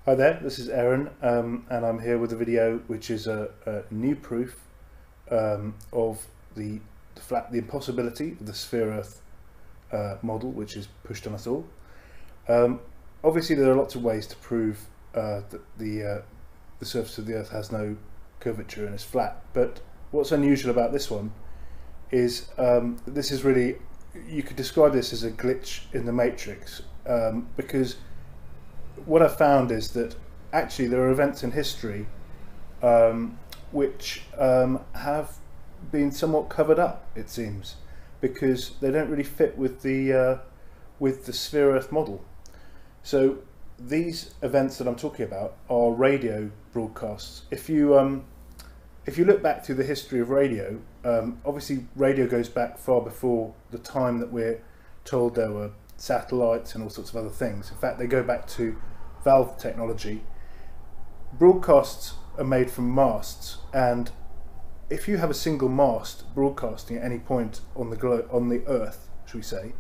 Hi there, this is Aaron, and I'm here with a video which is a new proof of the impossibility of the sphere-Earth model, which is pushed on us all. Obviously, there are lots of ways to prove that the surface of the Earth has no curvature and is flat. But what's unusual about this one is this is really, you could describe this as a glitch in the matrix, because what I've found is that actually there are events in history which have been somewhat covered up, it seems, because they don't really fit with the sphere-Earth model. So these events that I'm talking about are radio broadcasts. If you look back through the history of radio, obviously radio goes back far before the time that we're told there were satellites and all sorts of other things. In fact, they go back to valve technology. Broadcasts are made from masts, and if you have a single mast broadcasting at any point on the Earth, should we say,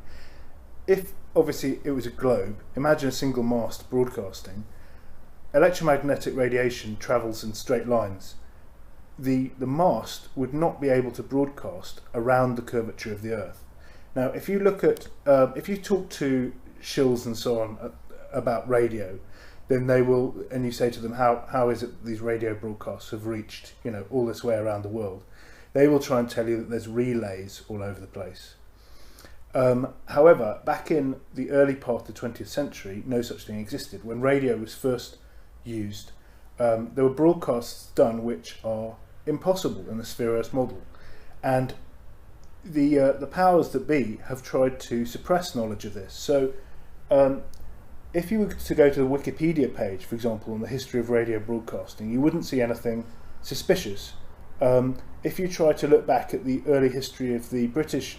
if obviously it was a globe, imagine a single mast broadcasting. Electromagnetic radiation travels in straight lines. The mast would not be able to broadcast around the curvature of the Earth. Now, if you look at, if you talk to shills and so on about radio, then they will, and you say to them, how is it these radio broadcasts have reached, all this way around the world? They will try and tell you that there's relays all over the place. However, back in the early part of the 20th century, no such thing existed. When radio was first used, there were broadcasts done which are impossible in the sphere-Earth model, and the powers that be have tried to suppress knowledge of this. So if you were to go to the Wikipedia page, for example, on the history of radio broadcasting, you wouldn't see anything suspicious. If you try to look back at the early history of the British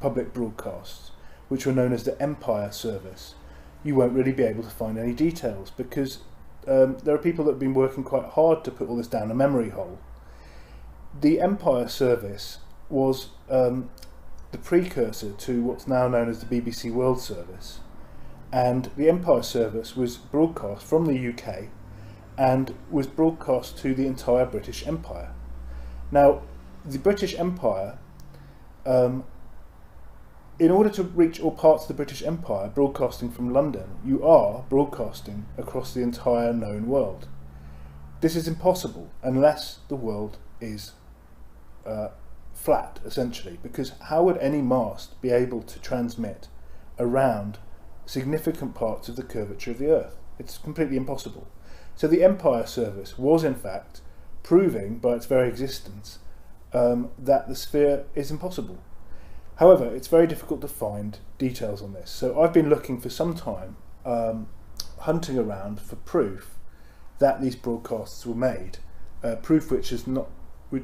public broadcasts, which were known as the Empire Service, you won't really be able to find any details, because there are people that have been working quite hard to put all this down a memory hole. The Empire Service was the precursor to what's now known as the BBC World Service, and the Empire Service was broadcast from the UK and was broadcast to the entire British Empire. Now, the British Empire, in order to reach all parts of the British Empire, broadcasting from London, you are broadcasting across the entire known world. This is impossible unless the world is flat, essentially, because how would any mast be able to transmit around significant parts of the curvature of the Earth? It's completely impossible. So the Empire Service was in fact proving by its very existence that the sphere is impossible. However, it's very difficult to find details on this. So I've been looking for some time, hunting around for proof that these broadcasts were made, proof which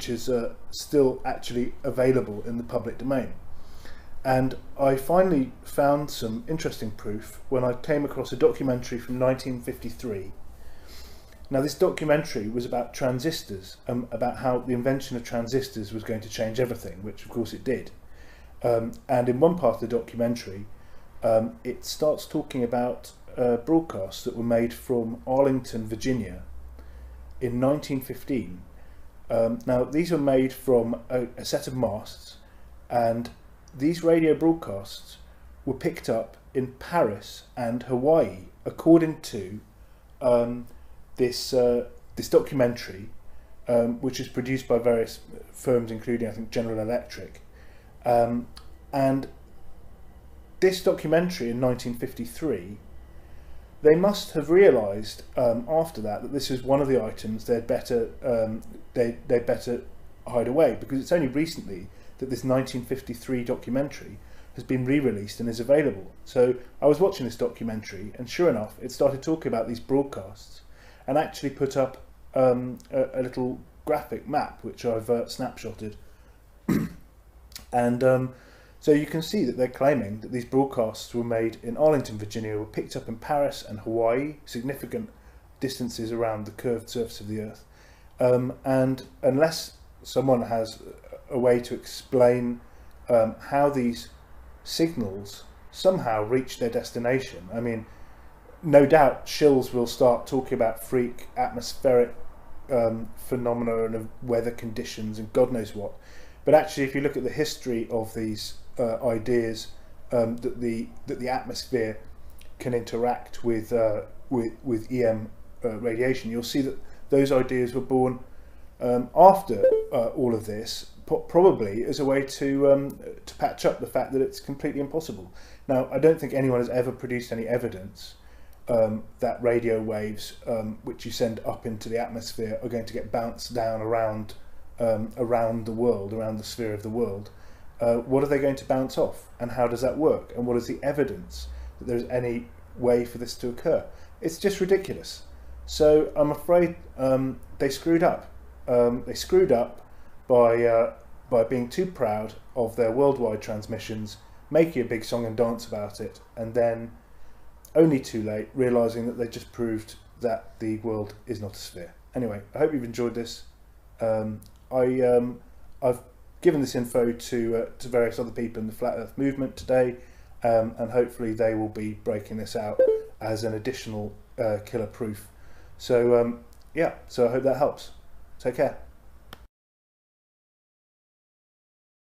is still actually available in the public domain. And I finally found some interesting proof when I came across a documentary from 1953. Now, this documentary was about transistors, about how the invention of transistors was going to change everything, which of course it did. And in one part of the documentary, it starts talking about broadcasts that were made from Arlington, Virginia in 1915. Now, these were made from a set of masts, and these radio broadcasts were picked up in Paris and Hawaii, according to this documentary, which is produced by various firms, including, I think, General Electric. And this documentary in 1953, they must have realised after that this is one of the items they'd better hide away, because it's only recently that this 1953 documentary has been re-released and is available. So I was watching this documentary, and sure enough, it started talking about these broadcasts, and actually put up a little graphic map which I've snapshotted. And so you can see that they're claiming that these broadcasts were made in Arlington, Virginia, were picked up in Paris and Hawaii, significant distances around the curved surface of the Earth. And unless someone has a way to explain how these signals somehow reach their destination, I mean, no doubt shills will start talking about freak atmospheric phenomena and weather conditions and God knows what. But actually, if you look at the history of these ideas that the atmosphere can interact with EM radiation, you'll see that those ideas were born after all of this, probably as a way to patch up the fact that it's completely impossible. Now, I don't think anyone has ever produced any evidence that radio waves which you send up into the atmosphere are going to get bounced down around the world, around the sphere of the world. What are they going to bounce off, and how does that work, and what is the evidence that there's any way for this to occur? It's just ridiculous. So I'm afraid they screwed up. They screwed up by being too proud of their worldwide transmissions, making a big song and dance about it, and then only too late realising that they just proved that the world is not a sphere. Anyway, I hope you've enjoyed this. I've given this info to various other people in the Flat Earth movement today, and hopefully they will be breaking this out as an additional killer proof. So yeah, so I hope that helps. Take care.